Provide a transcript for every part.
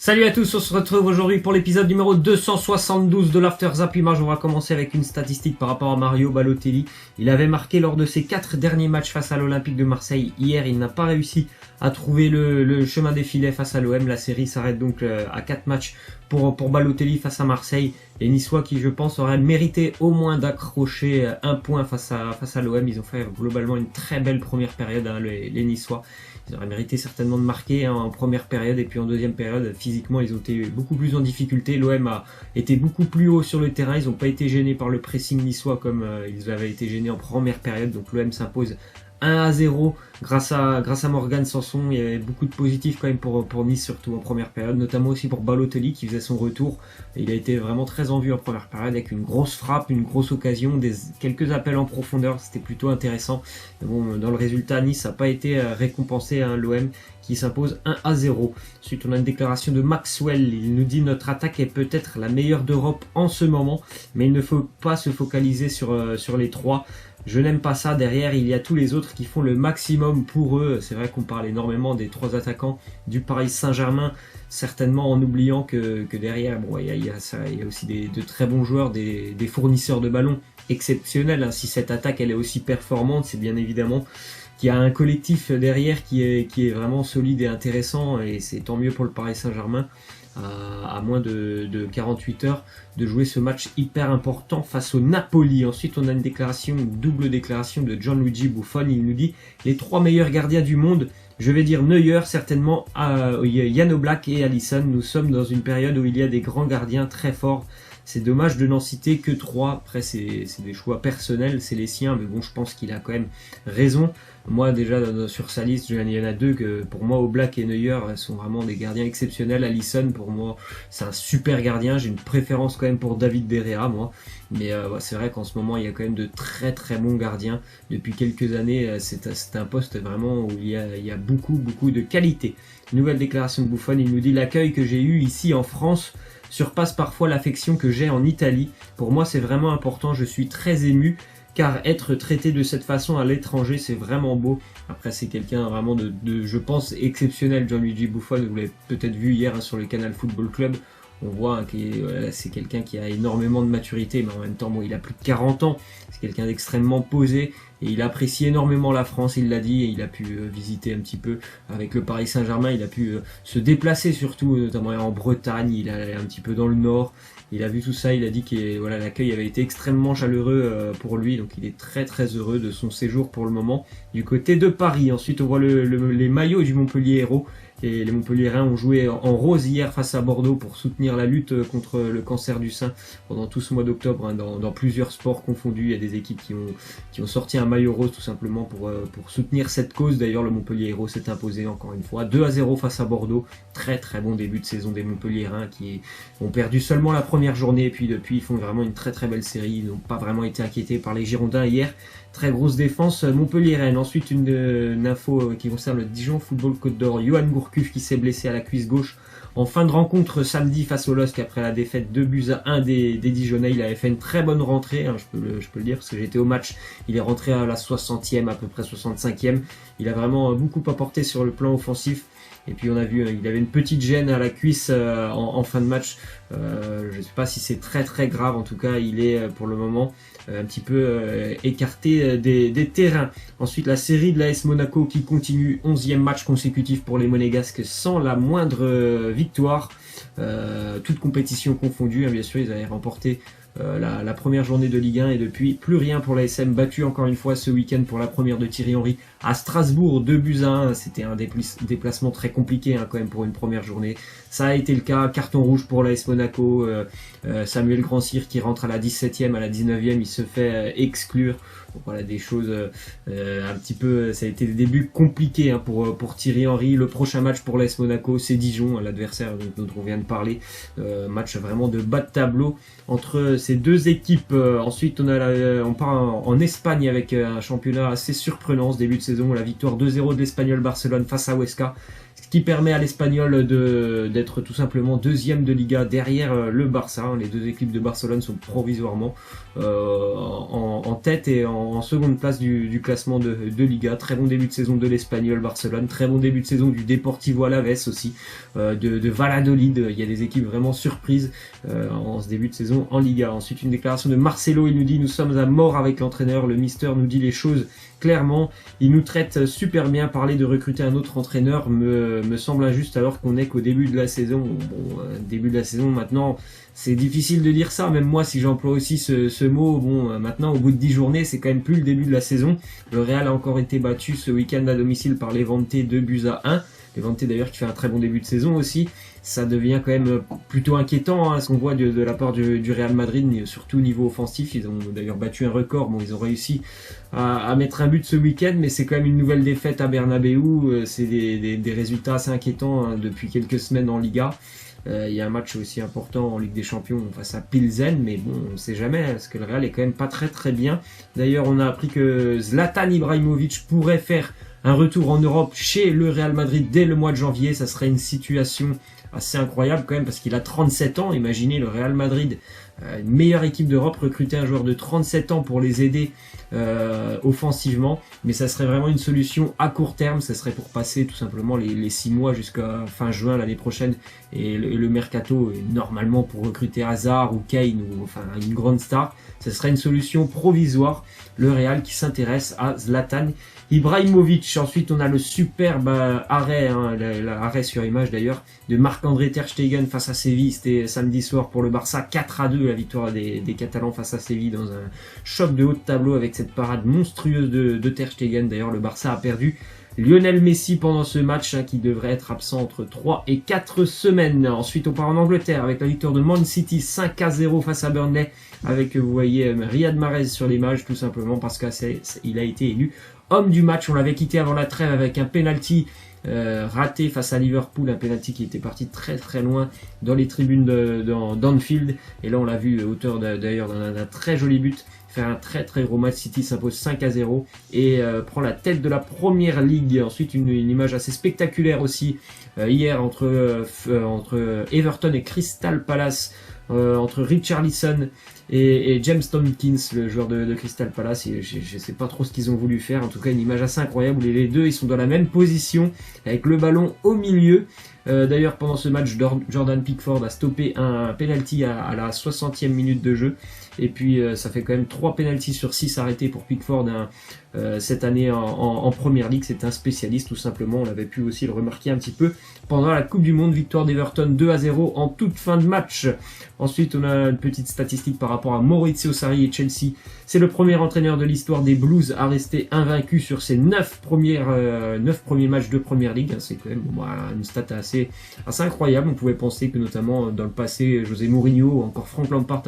Salut à tous, on se retrouve aujourd'hui pour l'épisode numéro 272 de l'After Zap Image. On va commencer avec une statistique par rapport à Mario Balotelli. Il avait marqué lors de ses 4 derniers matchs face à l'Olympique de Marseille. Hier, il n'a pas réussi à trouver le chemin des filets face à l'OM. La série s'arrête donc à 4 matchs pour Balotelli face à Marseille. Les Niçois qui, je pense, auraient mérité au moins d'accrocher un point face à l'OM. Ils ont fait globalement une très belle première période, les Niçois. Ils auraient mérité certainement de marquer en première période, et puis en deuxième période, physiquement, ils ont été beaucoup plus en difficulté. L'OM a été beaucoup plus haut sur le terrain. Ils n'ont pas été gênés par le pressing niçois comme ils avaient été gênés en première période. Donc l'OM s'impose 1-0 grâce à Morgan Sanson. Il y avait beaucoup de positifs quand même pour Nice, surtout en première période, notamment aussi pour Balotelli qui faisait son retour. Il a été vraiment très en vue en première période avec une grosse frappe, une grosse occasion, quelques appels en profondeur, c'était plutôt intéressant. Mais bon, dans le résultat, Nice n'a pas été récompensé, l'OM qui s'impose 1-0. Ensuite, on a une déclaration de Maxwell. Il nous dit: notre attaque est peut-être la meilleure d'Europe en ce moment, mais il ne faut pas se focaliser sur les trois. Je n'aime pas ça. Derrière, il y a tous les autres qui font le maximum pour eux. C'est vrai qu'on parle énormément des trois attaquants du Paris Saint-Germain, certainement en oubliant que derrière, bon, il y a aussi de très bons joueurs, des fournisseurs de ballons exceptionnels. Si cette attaque elle est aussi performante, c'est bien évidemment qu'il y a un collectif derrière qui est vraiment solide et intéressant, et c'est tant mieux pour le Paris Saint-Germain, à moins de 48 heures, de jouer ce match hyper important face au Napoli. Ensuite, on a une double déclaration de Gianluigi Buffon. Il nous dit: les trois meilleurs gardiens du monde, je vais dire Neuer, certainement, Jan Oblak et Alisson. Nous sommes dans une période où il y a des grands gardiens très forts. C'est dommage de n'en citer que 3. Après, c'est des choix personnels, c'est les siens, mais bon, je pense qu'il a quand même raison. Moi, déjà, sur sa liste, il y en a deux que, pour moi, Oblak et Neuer sont vraiment des gardiens exceptionnels. Alisson, pour moi, c'est un super gardien. J'ai une préférence quand même pour David De Gea, moi. Mais c'est vrai qu'en ce moment, il y a quand même de très très bons gardiens. Depuis quelques années, c'est un poste vraiment où il y a beaucoup de qualité. Nouvelle déclaration de Buffon, il nous dit: l'accueil que j'ai eu ici en France surpasse parfois l'affection que j'ai en Italie. Pour moi, c'est vraiment important. Je suis très ému, car être traité de cette façon à l'étranger, c'est vraiment beau. Après, c'est quelqu'un vraiment de, je pense, exceptionnel, Gianluigi Buffon. Vous l'avez peut-être vu hier sur le Canal Football Club. On voit que c'est quelqu'un qui a énormément de maturité, mais en même temps, bon, il a plus de 40 ans. C'est quelqu'un d'extrêmement posé, et il apprécie énormément la France, il l'a dit, et il a pu visiter un petit peu avec le Paris Saint-Germain. Il a pu se déplacer surtout, notamment en Bretagne, il est allé un petit peu dans le Nord. Il a vu tout ça, il a dit que l'accueil avait été extrêmement chaleureux pour lui, donc il est très très heureux de son séjour pour le moment du côté de Paris. Ensuite, on voit les maillots du Montpellier Hérault. Et les Montpelliérains ont joué en rose hier face à Bordeaux pour soutenir la lutte contre le cancer du sein pendant tout ce mois d'octobre, dans plusieurs sports confondus. Il y a des équipes qui ont sorti un maillot rose tout simplement pour soutenir cette cause. D'ailleurs, le Montpellier Hérault s'est imposé encore une fois 2-0 face à Bordeaux. Très très bon début de saison des Montpelliérains qui ont perdu seulement la première journée, et puis depuis ils font vraiment une très très belle série. Ils n'ont pas vraiment été inquiétés par les Girondins hier. Très grosse défense Montpellier-Rennes. Ensuite, une info qui concerne le Dijon Football Côte d'Or. Johan Gourcuff qui s'est blessé à la cuisse gauche en fin de rencontre samedi face au LOSC après la défaite 2-1 des Dijonnais. Il avait fait une très bonne rentrée, je peux le dire parce que j'étais au match. Il est rentré à la 60e, à peu près 65e. Il a vraiment beaucoup apporté sur le plan offensif. Et puis on a vu, il avait une petite gêne à la cuisse en fin de match. Je ne sais pas si c'est très très grave. En tout cas, il est pour le moment un petit peu écarté des terrains. Ensuite, la série de l'AS Monaco qui continue, 11e match consécutif pour les Monégasques sans la moindre victoire. Toute compétition confondue, bien sûr, ils avaient remporté la première journée de Ligue 1, et depuis plus rien pour l'ASM, battu encore une fois ce week-end pour la première de Thierry Henry à Strasbourg 2-1. C'était un déplacement très compliqué quand même pour une première journée. Ça a été le cas. Carton rouge pour l'AS Monaco. Samuel Grand-Cyr qui rentre à la 17e, à la 19e, il se fait exclure. Donc voilà, des choses un petit peu, ça a été des débuts compliqués pour Thierry Henry. Le prochain match pour l'AS Monaco, c'est Dijon, l'adversaire dont on vient de parler. Match vraiment de bas de tableau entre ces deux équipes. Ensuite, on part en Espagne avec un championnat assez surprenant ce début de saison. La victoire 2-0 de l'Espagnol Barcelone face à Huesca. ce qui permet à l'Espagnol d'être tout simplement deuxième de Liga derrière le Barça. Les deux équipes de Barcelone sont provisoirement en tête et en seconde place du classement de Liga. Très bon début de saison de l'Espagnol Barcelone, très bon début de saison du Deportivo Alavés aussi, de Valladolid. Il y a des équipes vraiment surprises en ce début de saison en Liga. Ensuite, une déclaration de Marcelo, il nous dit: nous sommes à mort avec l'entraîneur, le mister nous dit les choses clairement, il nous traite super bien. Parler de recruter un autre entraîneur me semble injuste alors qu'on est qu'au début de la saison. Bon, début de la saison maintenant, c'est difficile de dire ça, même moi si j'emploie aussi ce mot. Bon, maintenant au bout de 10 journées, c'est quand même plus le début de la saison. Le Real a encore été battu ce week-end à domicile par Levante 2-1. Levante d'ailleurs qui fait un très bon début de saison aussi. Ça devient quand même plutôt inquiétant, ce qu'on voit de la part du Real Madrid, surtout au niveau offensif. Ils ont d'ailleurs battu un record. Bon, ils ont réussi à mettre un but ce week-end, mais c'est quand même une nouvelle défaite à Bernabeu. C'est des résultats assez inquiétants depuis quelques semaines en Liga. Il y a un match aussi important en Ligue des Champions face à Pilsen, mais bon, on ne sait jamais, parce que le Real est quand même pas très très bien. D'ailleurs, on a appris que Zlatan Ibrahimovic pourrait faire un retour en Europe chez le Real Madrid dès le mois de janvier. Ça serait une situation assez incroyable quand même, parce qu'il a 37 ans. Imaginez le Real Madrid, une meilleure équipe d'Europe, recruter un joueur de 37 ans pour les aider offensivement. Mais ça serait vraiment une solution à court terme. Ça serait pour passer tout simplement les 6 mois jusqu'à fin juin l'année prochaine. Et le mercato, normalement pour recruter Hazard ou Kane ou enfin une grande star, ça serait une solution provisoire. Le Real qui s'intéresse à Zlatan Ibrahimovic. Ensuite, on a le superbe arrêt, l'arrêt sur image d'ailleurs, de Marc-André Ter Stegen face à Séville. C'était samedi soir pour le Barça, 4-2 la victoire des Catalans face à Séville dans un choc de haut de tableau avec cette parade monstrueuse de Ter Stegen. D'ailleurs, le Barça a perdu Lionel Messi pendant ce match qui devrait être absent entre 3 et 4 semaines. Ensuite, on part en Angleterre avec la victoire de Man City 5-0 face à Burnley, avec, vous voyez, Riyad Mahrez sur l'image, tout simplement parce qu'il a été élu homme du match. On l'avait quitté avant la trêve avec un penalty raté face à Liverpool, un penalty qui était parti très très loin dans les tribunes d'Anfield, et là on l'a vu auteur d'ailleurs d'un très joli but, faire un très très gros match. City s'impose 5-0 et prend la tête de la Première Ligue. Ensuite une image assez spectaculaire aussi hier entre Everton et Crystal Palace, entre Richarlison et James Tompkins, le joueur de Crystal Palace. Je sais pas trop ce qu'ils ont voulu faire. En tout cas, une image assez incroyable où les deux ils sont dans la même position avec le ballon au milieu. D'ailleurs, pendant ce match, Jordan Pickford a stoppé un penalty à la 60e minute de jeu. Et puis, ça fait quand même 3 penalties sur 6 arrêtés pour Pickford cette année en Première Ligue. C'est un spécialiste, tout simplement. On avait pu aussi le remarquer un petit peu pendant la Coupe du Monde. Victoire d'Everton 2-0 en toute fin de match. Ensuite, on a une petite statistique par rapport à Maurizio Sarri et Chelsea. C'est le premier entraîneur de l'histoire des Blues à rester invaincu sur ses 9 premiers matchs de Première Ligue. C'est quand même une stat assez incroyable. On pouvait penser que notamment dans le passé, José Mourinho ou encore Frank Lampard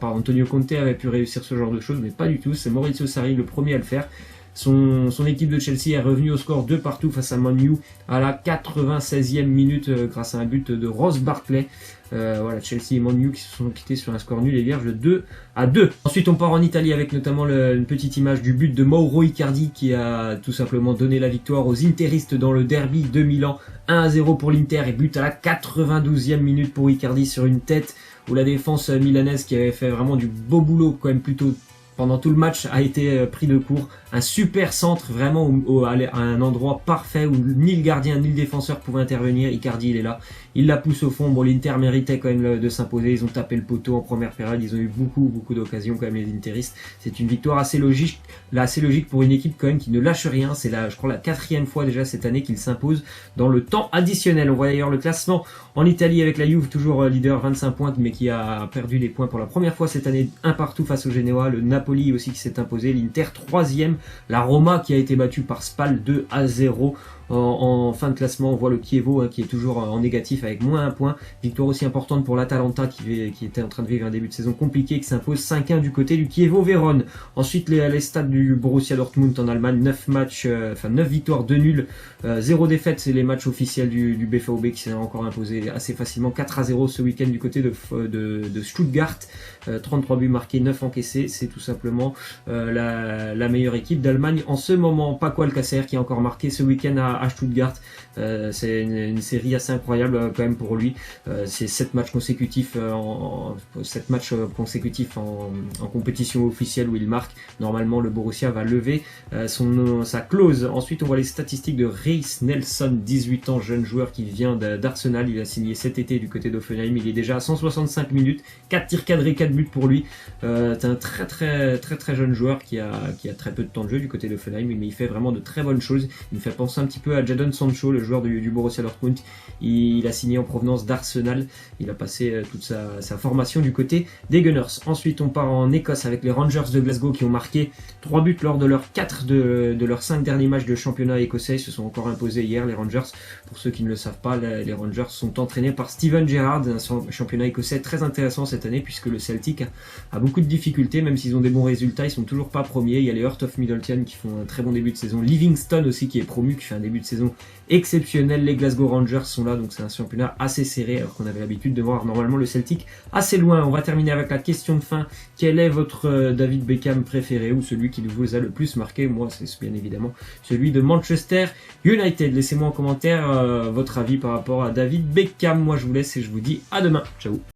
Antonio Conte avait pu réussir ce genre de choses, mais pas du tout. C'est Maurizio Sarri le premier à le faire. Son équipe de Chelsea est revenue au score 2-2 face à Man U à la 96e minute grâce à un but de Ross Barkley. Voilà, Chelsea et Man U qui se sont quittés sur un score nul et vierge de 2-2. Ensuite, on part en Italie avec notamment une petite image du but de Mauro Icardi qui a tout simplement donné la victoire aux Interistes dans le derby de Milan. 1-0 pour l'Inter et but à la 92e minute pour Icardi sur une tête où la défense milanaise, qui avait fait vraiment du beau boulot quand même plutôt pendant tout le match, a été pris de court. Un super centre vraiment à un endroit parfait où ni le gardien ni le défenseur pouvaient intervenir. Icardi il est là, il la pousse au fond. Bon, l'Inter méritait quand même de s'imposer, ils ont tapé le poteau en première période, ils ont eu beaucoup d'occasions quand même les Interistes. C'est une victoire assez logique pour une équipe quand même qui ne lâche rien. C'est je crois la 4e fois déjà cette année qu'il s'impose dans le temps additionnel. On voit d'ailleurs le classement en Italie avec la Juve toujours leader 25 points, mais qui a perdu des points pour la première fois cette année, 1-1 face au Genoa. Le Napoli aussi qui s'est imposé, l'Inter 3e, la Roma qui a été battue par Spal 2-0. En fin de classement, on voit le Chievo qui est toujours en négatif avec moins 1 point. Victoire aussi importante pour l'Atalanta qui était en train de vivre un début de saison compliqué, qui s'impose 5-1 du côté du Chievo Vérone. Ensuite, les stades du Borussia Dortmund en Allemagne, 9 victoires, 2 nuls, 0 défaite. C'est les matchs officiels du BVB qui s'est encore imposé assez facilement, 4-0 ce week-end du côté de Stuttgart. 33 buts marqués, 9 encaissés. C'est tout simplement la meilleure équipe d'Allemagne en ce moment. Paco Alcacer qui a encore marqué ce week-end à à Stuttgart. C'est une série assez incroyable quand même pour lui. C'est 7 matchs consécutifs en compétition officielle où il marque. Normalement, le Borussia va lever sa clause. Ensuite, on voit les statistiques de Reiss Nelson, 18 ans, jeune joueur qui vient d'Arsenal. Il a signé cet été du côté d'Offenheim. Il est déjà à 165 minutes, 4 tirs cadrés, 4 buts pour lui. C'est un très jeune joueur qui a très peu de temps de jeu du côté d'Offenheim, mais il fait vraiment de très bonnes choses. Il me fait penser un petit peu à Jadon Sancho, le joueur du Borussia Dortmund. Il a signé en provenance d'Arsenal. Il a passé toute sa formation du côté des Gunners. Ensuite, on part en Écosse avec les Rangers de Glasgow qui ont marqué 3 buts lors de leurs 5 derniers matchs de championnat écossais. Ils se sont encore imposés hier, les Rangers. Pour ceux qui ne le savent pas, les Rangers sont entraînés par Steven Gerrard, un championnat écossais très intéressant cette année puisque le Celtic a beaucoup de difficultés, même s'ils ont des bons résultats, ils sont toujours pas premiers. Il y a les Heart of Midlothian qui font un très bon début de saison. Livingston aussi qui est promu, qui fait un début de saison exceptionnel. Les Glasgow Rangers sont là, donc c'est un championnat assez serré alors qu'on avait l'habitude de voir normalement le Celtic assez loin. On va terminer avec la question de fin. Quel est votre David Beckham préféré ou celui qui vous a le plus marqué? Moi, c'est bien évidemment celui de Manchester United. Laissez-moi en commentaire votre avis par rapport à David Beckham. Moi, je vous laisse et je vous dis à demain. Ciao.